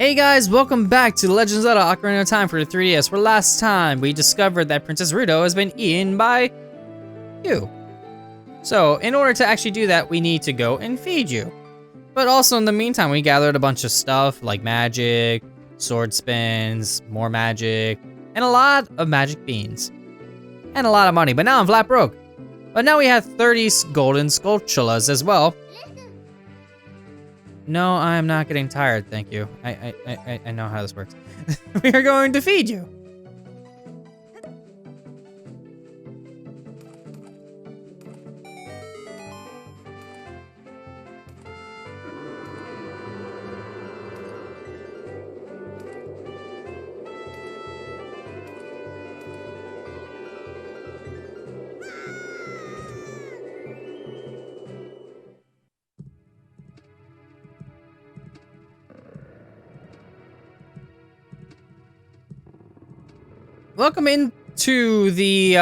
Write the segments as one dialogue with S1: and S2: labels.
S1: Hey guys, welcome back to Legend of Zelda Ocarina of Time for the 3DS, where last time we discovered that Princess Ruto has been eaten by you. So, in order to actually do that, we need to go and feed you. But also in the meantime, we gathered a bunch of stuff like magic, sword spins, more magic, and a lot of magic beans. And a lot of money, but now I'm flat broke. But now we have 30 golden sculptulas as well. No, I'm not getting tired, thank you. I know how this works. We are going to feed you. Welcome into the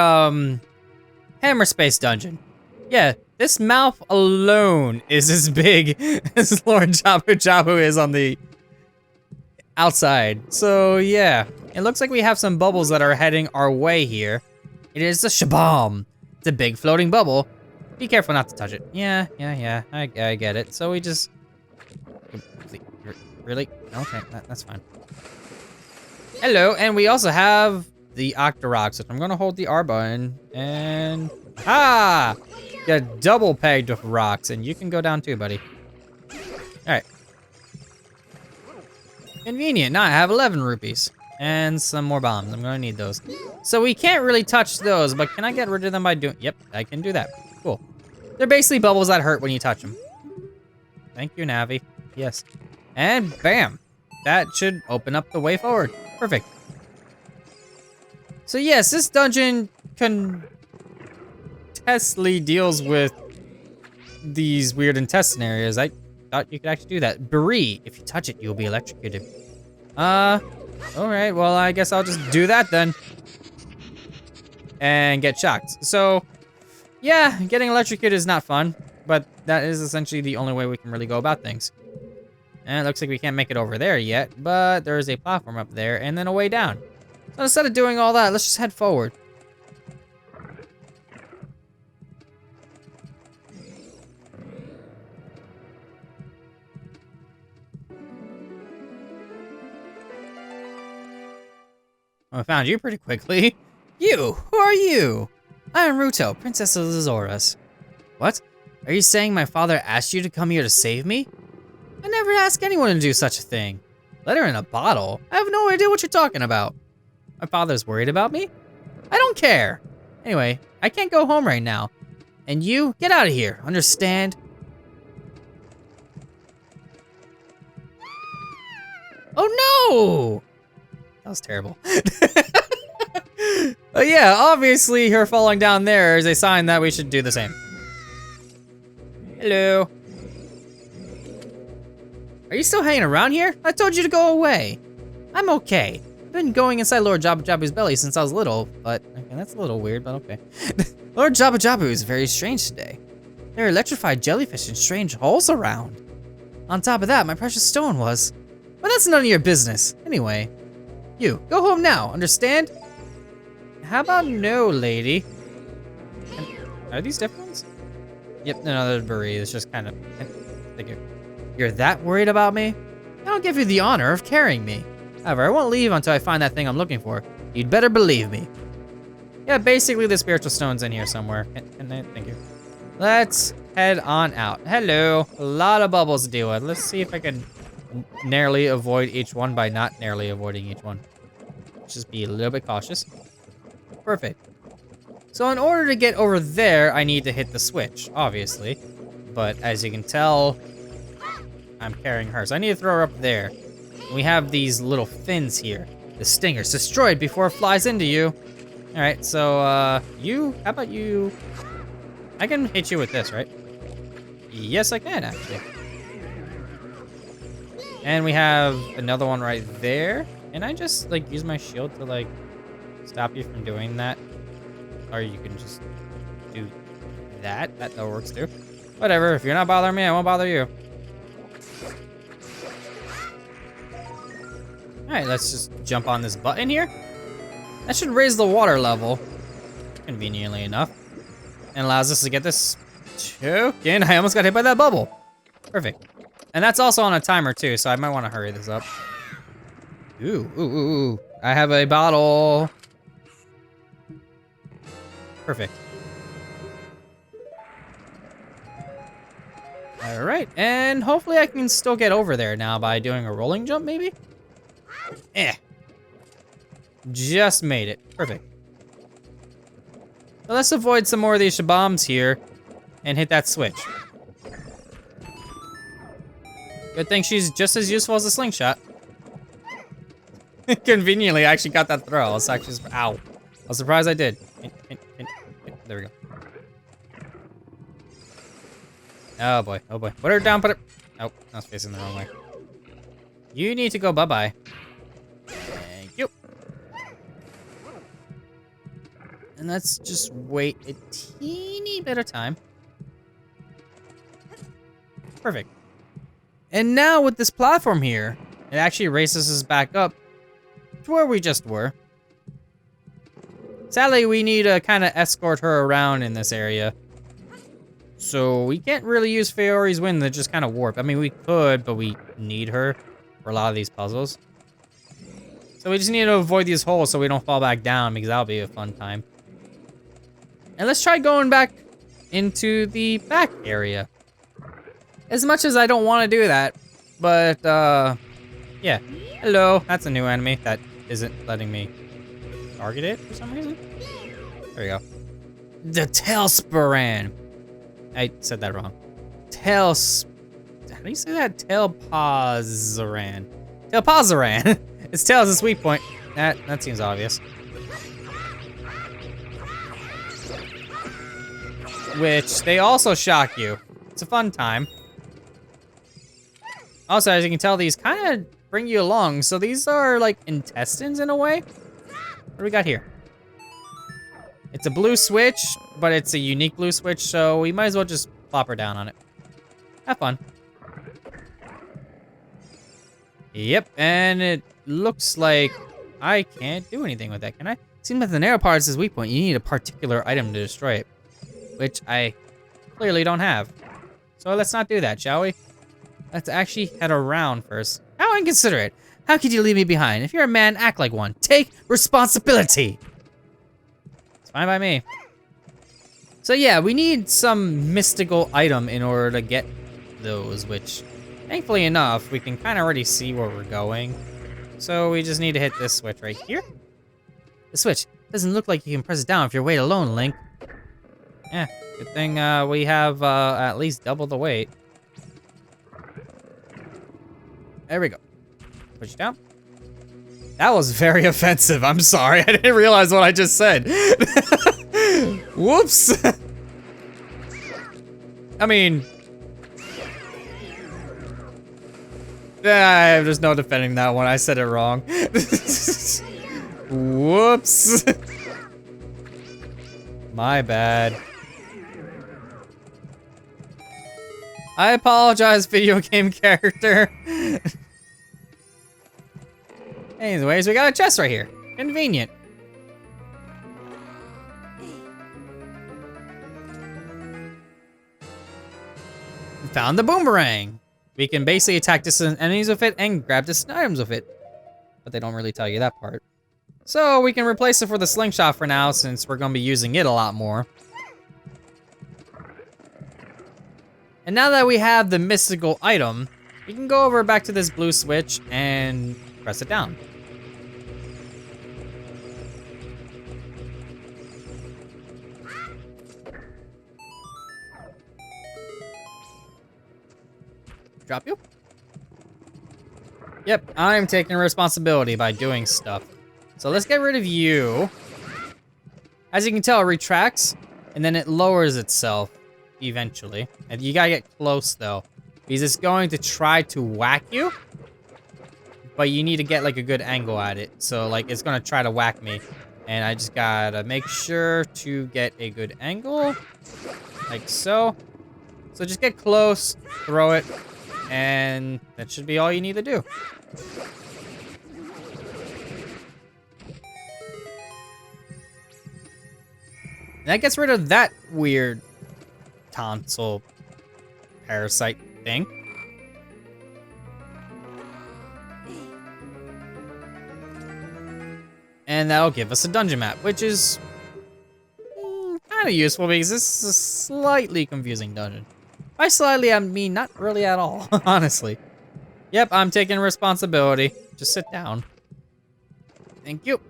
S1: Hammerspace dungeon. Yeah, this mouth alone is as big as Lord Jabu Jabu is on the outside. So yeah, it looks like we have some bubbles that are heading our way here. It is the Shabam. It's a big floating bubble. Be careful not to touch it. Yeah, I get it. So we just... Really? Okay, that's fine. Hello, and we also have the Octoroks, which I'm gonna hold the R button, and get double pegged with rocks, and you can go down too, buddy. Alright. Convenient. Now I have 11 rupees. And some more bombs. I'm gonna need those. So we can't really touch those, but can I get rid of them by doing... Yep, I can do that. Cool. They're basically bubbles that hurt when you touch them. Thank you, Navi. Yes. And bam! That should open up the way forward. Perfect. So yes, this dungeon contestly deals with these weird intestine areas. I thought you could actually do that. Brie, if you touch it, you'll be electrocuted. Alright, well, I guess I'll just do that then. And get shocked. So, yeah, getting electrocuted is not fun, but that is essentially the only way we can really go about things. And it looks like we can't make it over there yet, but there is a platform up there and then a way down. So instead of doing all that, let's just head forward. I found you pretty quickly. You, who are you? I am Ruto, Princess of the Zoras. What? Are you saying my father asked you to come here to save me? I never asked anyone to do such a thing. Letter in a bottle? I have no idea what you're talking about. My father's worried about me? I don't care. Anyway, I can't go home right now. And you, get out of here, understand? Oh no! That was terrible. Yeah, obviously her falling down there is a sign that we should do the same. Hello. Are you still hanging around here? I told you to go away. I'm okay. I've been going inside Lord Jabu Jabu's belly since I was little, but okay, that's a little weird, but okay. Lord Jabu Jabu is very strange today. There are electrified jellyfish and strange holes around. On top of that, my precious stone was. But that's none of your business. Anyway, you, go home now, understand? How about no, lady? Are these different ones? Yep, no, they're Brie. It's just kind of... You're that worried about me? I'll give you the honor of carrying me. However, I won't leave until I find that thing I'm looking for. You'd better believe me. Yeah, basically the spiritual stone's in here somewhere. Thank you. Let's head on out. Hello. A lot of bubbles to deal with. Let's see if I can narrowly avoid each one by not narrowly avoiding each one. Just be a little bit cautious. Perfect. So in order to get over there, I need to hit the switch, obviously. But as you can tell, I'm carrying her. So I need to throw her up there. We have these little fins here. The stingers destroyed before it flies into you. All right, so how about you? I can hit you with this, right? Yes, I can actually. And we have another one right there. Can I just like use my shield to like stop you from doing that? Or you can just do that. That works too. Whatever. If you're not bothering me, I won't bother you. Alright, let's just jump on this button here. That should raise the water level, conveniently enough, and allows us to get this token. I almost got hit by that bubble. Perfect. And that's also on a timer too, so I might want to hurry this up. Ooh. I have a bottle. Perfect. All right, and hopefully I can still get over there now by doing a rolling jump, maybe? Just made it. Perfect. So let's avoid some more of these shabombs here and hit that switch. Good thing she's just as useful as a slingshot. Conveniently, I actually got that throw. I was actually, ow. I was surprised I did. There we go. Oh boy, oh boy. Put her down, put her. Oh, I was facing the wrong way. You need to go bye-bye. Thank you. And let's just wait a teeny bit of time. Perfect. And now with this platform here, it actually races us back up to where we just were. Sadly, we need to kind of escort her around in this area. So we can't really use Fiori's Wind to just kind of warp. I mean, we could, but we need her for a lot of these puzzles. So we just need to avoid these holes so we don't fall back down, because that'll be a fun time. And let's try going back into the back area. As much as I don't want to do that, but yeah. Hello, that's a new enemy that isn't letting me target it for some reason. There we go. The Tailsporan. I said that wrong. How do you say that? Tailpazaran. Tailpazaran. Its tail is a sweet point. That seems obvious. Which they also shock you. It's a fun time. Also, as you can tell, these kind of bring you along. So these are like intestines in a way. What do we got here? It's a blue switch, but it's a unique blue switch, so we might as well just plop her down on it. Have fun. Yep, and it looks like I can't do anything with that, can I? Seems like the narrow part is his weak point. You need a particular item to destroy it, which I clearly don't have. So let's not do that, shall we? Let's actually head around first. How inconsiderate. How could you leave me behind? If you're a man, act like one. Take responsibility. It's fine by me. So yeah, we need some mystical item in order to get those, which, thankfully enough, we can kind of already see where we're going. So we just need to hit this switch right here. The switch. Doesn't look like you can press it down if you're weight alone, Link. Yeah, good thing we have at least double the weight. There we go. Push it down. That was very offensive. I'm sorry. I didn't realize what I just said. Whoops. I mean, there's no defending that one. I said it wrong. Whoops. My bad. I apologize, video game character. Anyways, we got a chest right here. Convenient. Found the boomerang. We can basically attack distant enemies with it and grab distant items with it. But they don't really tell you that part. So we can replace it for the slingshot for now, since we're going to be using it a lot more. And now that we have the mystical item, we can go over back to this blue switch and press it down. Drop you? Yep, I'm taking responsibility by doing stuff. So let's get rid of you. As you can tell, it retracts, and then it lowers itself eventually. And you gotta get close though, because it's going to try to whack you, but you need to get like a good angle at it. So like it's gonna try to whack me, and I just gotta make sure to get a good angle, like so. So just get close, throw it, and that should be all you need to do. that gets rid of that weird tonsil parasite thing. And that'll give us a dungeon map, which is kind of useful because this is a slightly confusing dungeon. By slightly, I mean not really at all, honestly. Yep, I'm taking responsibility. Just sit down. Thank you.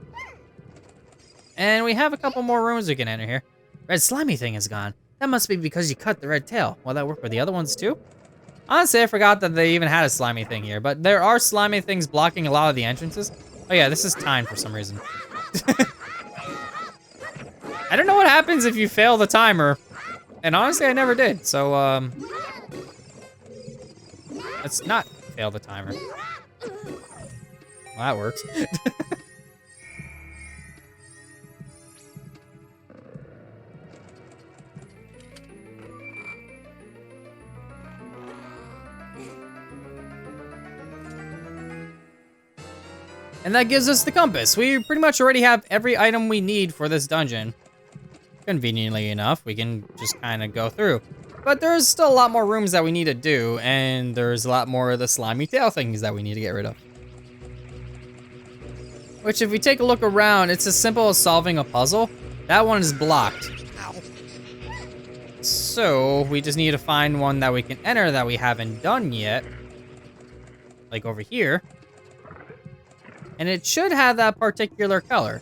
S1: And we have a couple more rooms we can enter here. Red slimy thing is gone. That must be because you cut the red tail. Will that work for the other ones too? Honestly, I forgot that they even had a slimy thing here, but there are slimy things blocking a lot of the entrances. Oh yeah, this is timed for some reason. I don't know what happens if you fail the timer. And honestly, I never did, so, let's not fail the timer. Well, that works. And that gives us the compass. We pretty much already have every item we need for this dungeon. Conveniently enough, we can just kind of go through. But there's still a lot more rooms that we need to do, and there's a lot more of the slimy tail things that we need to get rid of. Which, if we take a look around, it's as simple as solving a puzzle. That one is blocked. Ow. So, we just need to find one that we can enter that we haven't done yet. Like over here. And it should have that particular color.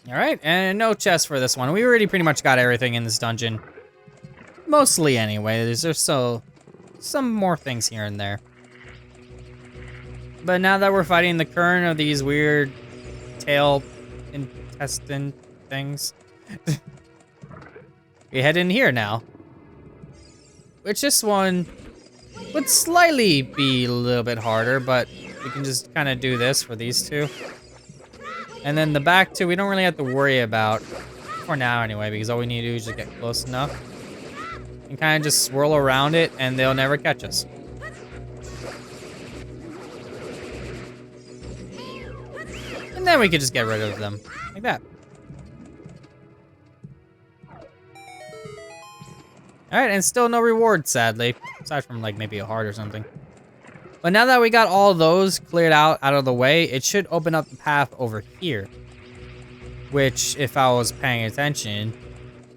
S1: All right, and no chest for this one. We already pretty much got everything in this dungeon. Mostly anyway, there's still some more things here and there. But now that we're fighting the current of these weird tail intestine things, we head in here now. Which this one would slightly be a little bit harder, but we can just kind of do this for these two. And then the back two, we don't really have to worry about, for now anyway, because all we need to do is just get close enough. And kind of just swirl around it, and they'll never catch us. And then we could just get rid of them, like that. Alright, and still no reward, sadly. Aside from, like, maybe a heart or something. But now that we got all those cleared out of the way, it should open up the path over here. Which, if I was paying attention,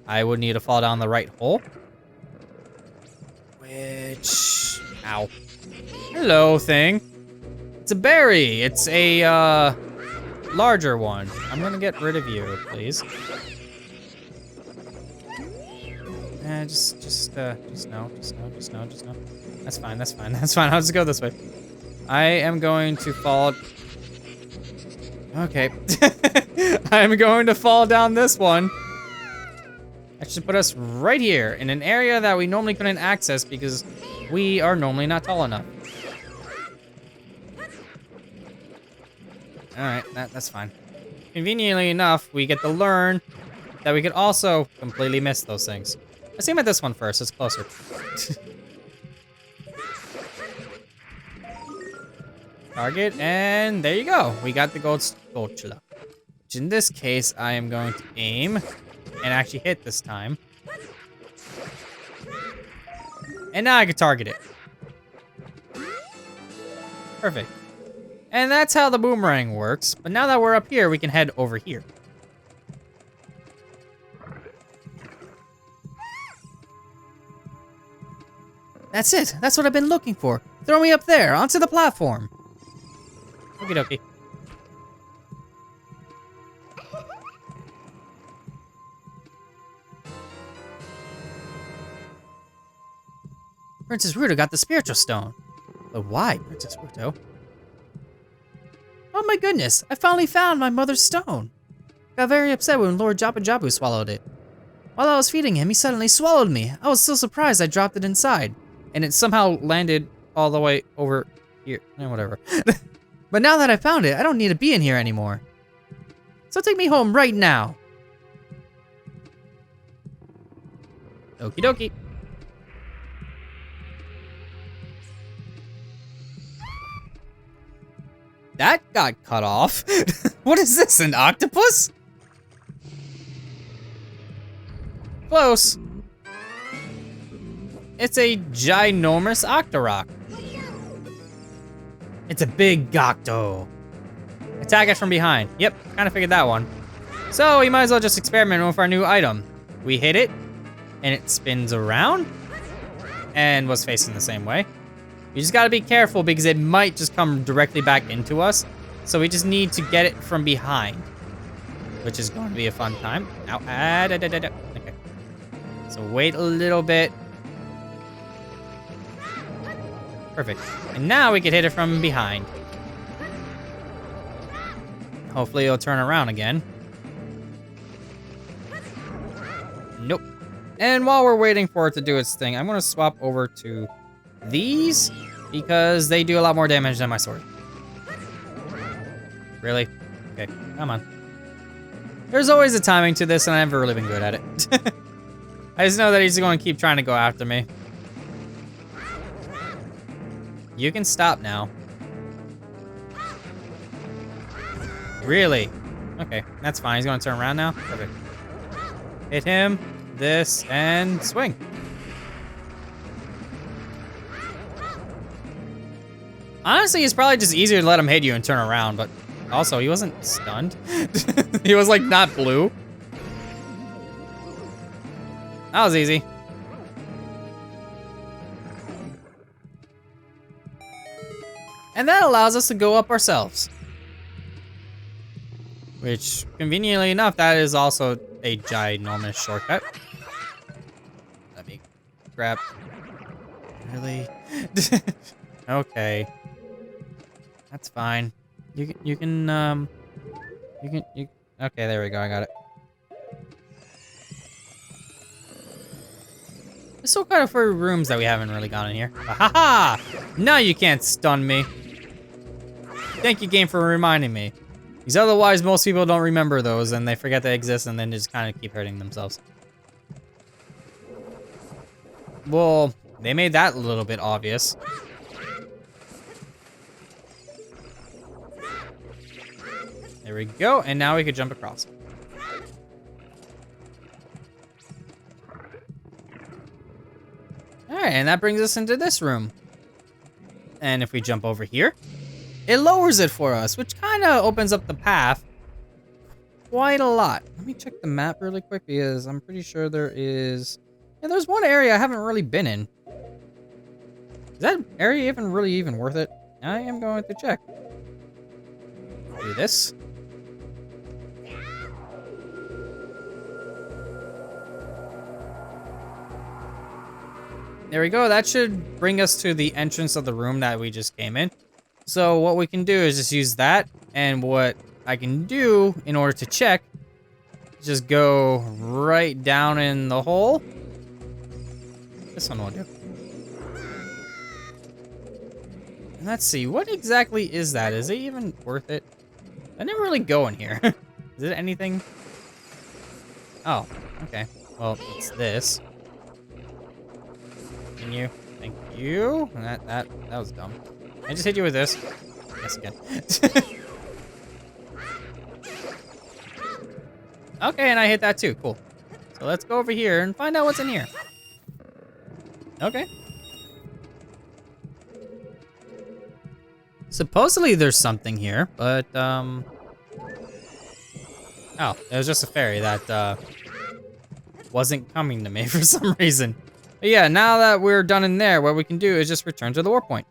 S1: I would need to fall down the right hole. Which... Ow. Hello, thing. It's a berry. It's a, larger one. I'm gonna get rid of you, please. Just no. That's fine. I'll just go this way. I am going to fall. Okay. I'm going to fall down this one. That should put us right here in an area that we normally couldn't access because we are normally not tall enough. Alright, that's fine. Conveniently enough, we get to learn that we could also completely miss those things. Let's aim at this one first, it's closer. Target, and there you go. We got the gold spatula. Which in this case, I am going to aim and actually hit this time. And now I can target it. Perfect. And that's how the boomerang works. But now that we're up here, we can head over here. That's it. That's what I've been looking for. Throw me up there, onto the platform. Okie dokie. Princess Ruto got the spiritual stone. But why, Princess Ruto? Oh my goodness, I finally found my mother's stone. Got very upset when Lord Jabu Jabu swallowed it. While I was feeding him, he suddenly swallowed me. I was so surprised I dropped it inside. And it somehow landed all the way over here. Whatever. But now that I found it, I don't need to be in here anymore. So take me home right now. Okie dokie. That got cut off. What is this, an octopus? Close. It's a ginormous octorock. It's a big Gocto. Attack it from behind. Yep, kind of figured that one. So we might as well just experiment with our new item. We hit it, and it spins around, and was facing the same way. You just gotta be careful because it might just come directly back into us. So we just need to get it from behind, which is going to be a fun time. Ow, okay. So wait a little bit. Perfect. And now we can hit it from behind. Hopefully it'll turn around again. Nope. And while we're waiting for it to do its thing, I'm gonna swap over to these because they do a lot more damage than my sword. Really? Okay, come on. There's always a timing to this and I've never really been good at it. I just know that he's going to keep trying to go after me. You can stop now. Really? Okay, that's fine. He's going to turn around now. Perfect. Hit him, this, and swing. Honestly, it's probably just easier to let him hit you and turn around, but also, he wasn't stunned. He was, like, not blue. That was easy. And that allows us to go up ourselves. Which, conveniently enough, that is also a ginormous shortcut. Let me grab... Really? Okay. That's fine. You can, okay, there we go, I got it. There's still quite a few rooms that we haven't really gone in here. Ha! Now you can't stun me. Thank you, game, for reminding me. Because otherwise, most people don't remember those, and they forget they exist, and then just kind of keep hurting themselves. Well, they made that a little bit obvious. There we go, and now we could jump across. Alright, and that brings us into this room. And if we jump over here, it lowers it for us, which kind of opens up the path quite a lot. Let me check the map really quick because I'm pretty sure there is... Yeah, there's one area I haven't really been in. Is that area even worth it? I am going to check. Do this. There we go. That should bring us to the entrance of the room that we just came in. So what we can do is just use that, and what I can do in order to check, just go right down in the hole. This one will do. And let's see, what exactly is that? Is it even worth it? I never really go in here. Is it anything? Oh, okay. Well, it's this. You. Thank you. That was dumb. I just hit you with this. Yes, again. Okay, and I hit that too. Cool. So let's go over here and find out what's in here. Okay. Supposedly there's something here, but oh, it was just a fairy that wasn't coming to me for some reason. But yeah, now that we're done in there, what we can do is just return to the warp point.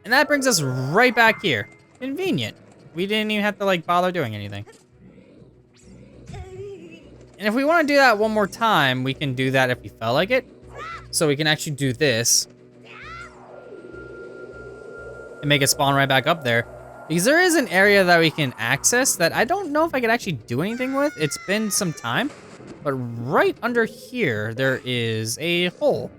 S1: And that brings us right back here. Convenient. We didn't even have to like bother doing anything. And if we want to do that one more time, we can do that if we felt like it. So we can actually do this. And make it spawn right back up there. Because there is an area that we can access that I don't know if I could actually do anything with. It's been some time. But right under here, there is a hole.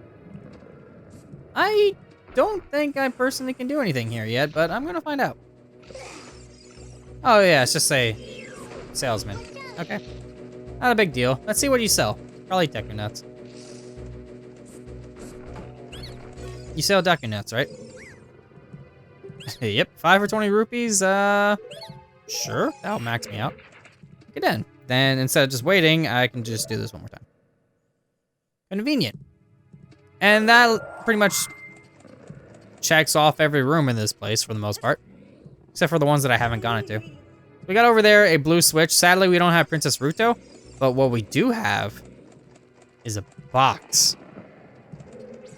S1: I don't think I personally can do anything here yet, but I'm gonna find out. Oh yeah, it's just a salesman. Okay. Not a big deal. Let's see what you sell. Probably Deku Nuts. You sell Deku Nuts, right? Yep, 5 for 20 rupees. Sure, that'll max me out. Get in. Then instead of just waiting, I can just do this one more time. Convenient. And that pretty much checks off every room in this place for the most part. Except for the ones that I haven't gone into. We got over there a blue switch. Sadly, we don't have Princess Ruto. But what we do have is a box.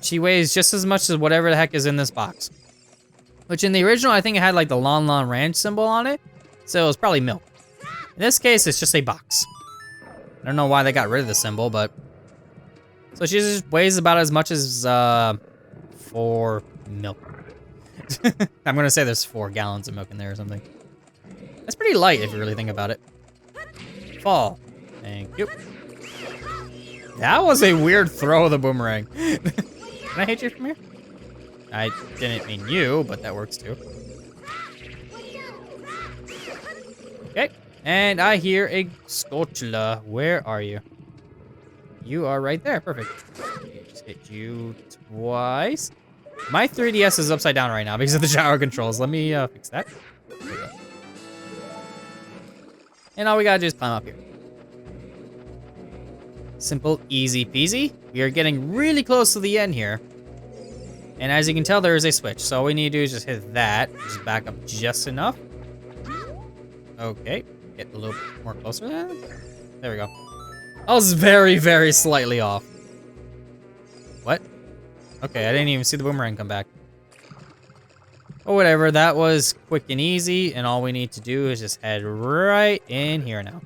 S1: She weighs just as much as whatever the heck is in this box. Which in the original, I think it had like the Lon Lon Ranch symbol on it. So it was probably milk. In this case, it's just a box. I don't know why they got rid of the symbol, but... So she just weighs about as much as 4 milk. I'm gonna say there's 4 gallons of milk in there or something. That's pretty light if you really think about it. Fall. Thank you. That was a weird throw of the boomerang. Can I hit you from here? I didn't mean you, but that works too. Okay, and I hear a Sculptula. Where are you? You are right there, perfect. Just hit you twice. My 3DS is upside down right now because of the gyro controls. Let me fix that. There we go. And all we gotta do is climb up here. Simple, easy peasy. We are getting really close to the end here. And as you can tell, there is a switch. So all we need to do is just hit that. Just back up just enough. Okay, get a little bit more closer then. There we go. I was very, very slightly off. What? Okay, I didn't even see the boomerang come back. But whatever, that was quick and easy. And all we need to do is just head right in here now.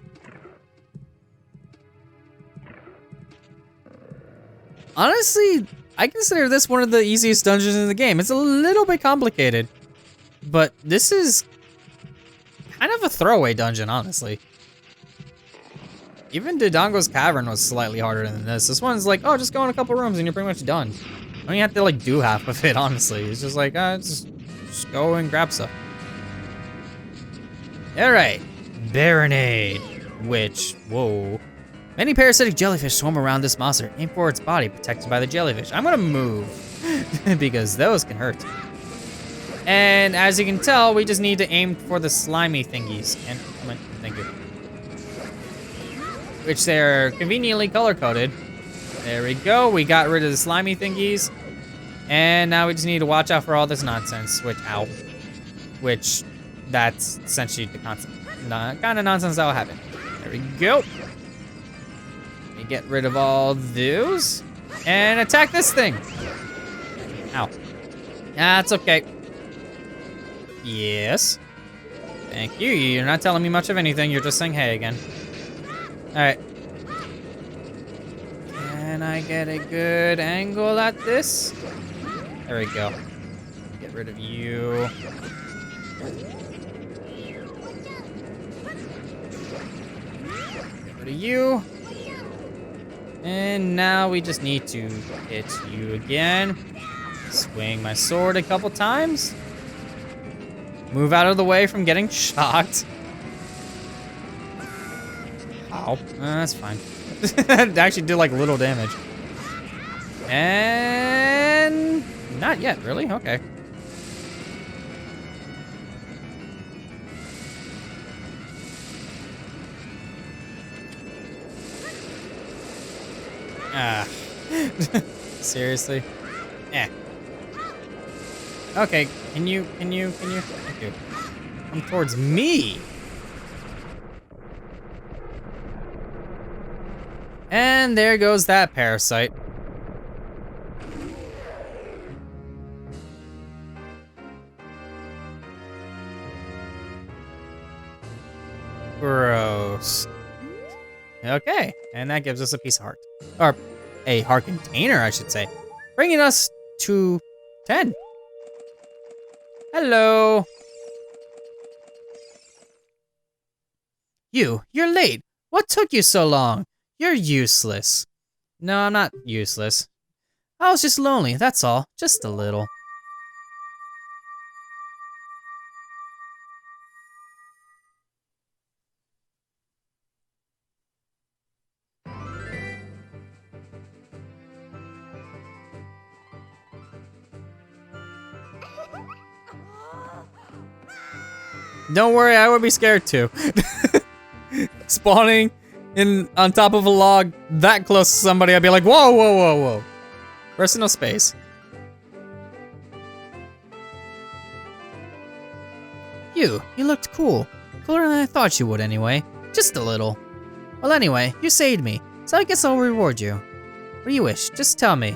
S1: Honestly, I consider this one of the easiest dungeons in the game. It's a little bit complicated, but this is kind of a throwaway dungeon, honestly. Even Dodongo's Cavern was slightly harder than this. This one's like, oh, just go in a couple rooms and you're pretty much done. You don't even have to like do half of it, honestly. It's just like, just go and grab stuff. All right, Baronade, which, whoa. Many parasitic jellyfish swim around this monster, aim for its body, protected by the jellyfish. I'm gonna move, because those can hurt. And as you can tell, we just need to aim for the slimy thingies. And, thank you. Which they're conveniently color-coded. There we go, we got rid of the slimy thingies. And now we just need to watch out for all this nonsense, which, that's essentially the kind of nonsense that will happen. There we go. Get rid of all those and attack this thing. Ow. That's okay. Yes. Thank you. You're not telling me much of anything. You're just saying hey again. All right. Can I get a good angle at this? There we go. Get rid of you. Get rid of you. And now we just need to hit you again. Swing my sword a couple times. Move out of the way from getting shocked. Ow. That's fine. It actually did like little damage. And not yet, really? Okay. Ah. Seriously? Eh. Okay, can you? Thank you. Come towards me. And there goes that parasite. Gross. Okay, and that gives us a piece of heart. Or a heart container, I should say. Bringing us to 10. Hello. You're late. What took you so long? You're useless. No, I'm not useless. I was just lonely, that's all. Just a little. Don't worry, I would be scared too. Spawning on top of a log that close to somebody, I'd be like, whoa, whoa, whoa, whoa. Personal space. You looked cool. Cooler than I thought you would anyway. Just a little. Well anyway, you saved me, so I guess I'll reward you. What do you wish? Just tell me.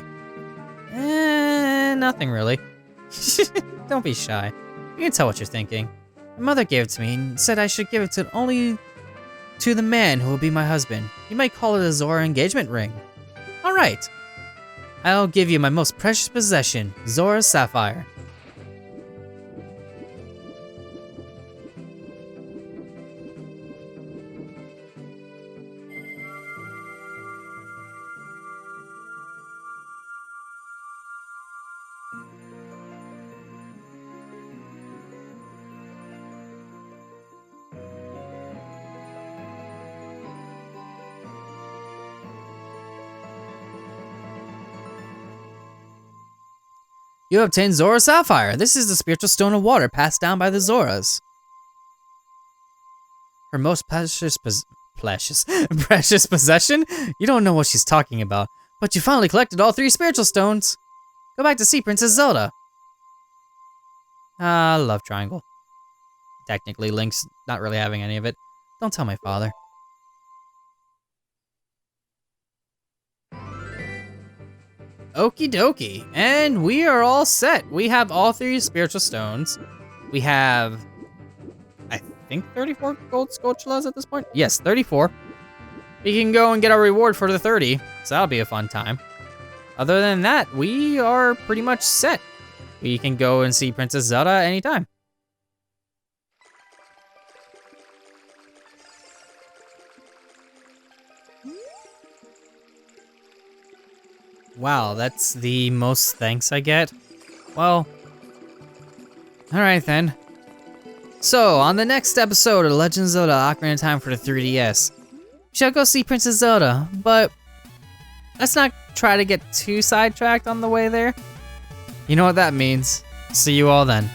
S1: Nothing really. Don't be shy. You can tell what you're thinking. My mother gave it to me and said I should give it to only to the man who will be my husband. You might call it a Zora engagement ring. Alright. I'll give you my most precious possession, Zora's sapphire. You obtained Zora's Sapphire. This is the spiritual stone of water passed down by the Zoras. Her most precious possession? You don't know what she's talking about, but you finally collected all 3 spiritual stones. Go back to see Princess Zelda. Love triangle. Technically, Link's not really having any of it. Don't tell my father. Okie dokie, and we are all set. We have all 3 spiritual stones. We have, I think, 34 gold Scotulas at this point. Yes, 34. We can go and get our reward for the 30, so that'll be a fun time. Other than that, we are pretty much set. We can go and see Princess Zelda anytime. Wow, that's the most thanks I get? Well, alright then. So, on the next episode of Legend of Zelda Ocarina of Time for the 3DS, we shall go see Princess Zelda, but let's not try to get too sidetracked on the way there. You know what that means. See you all then.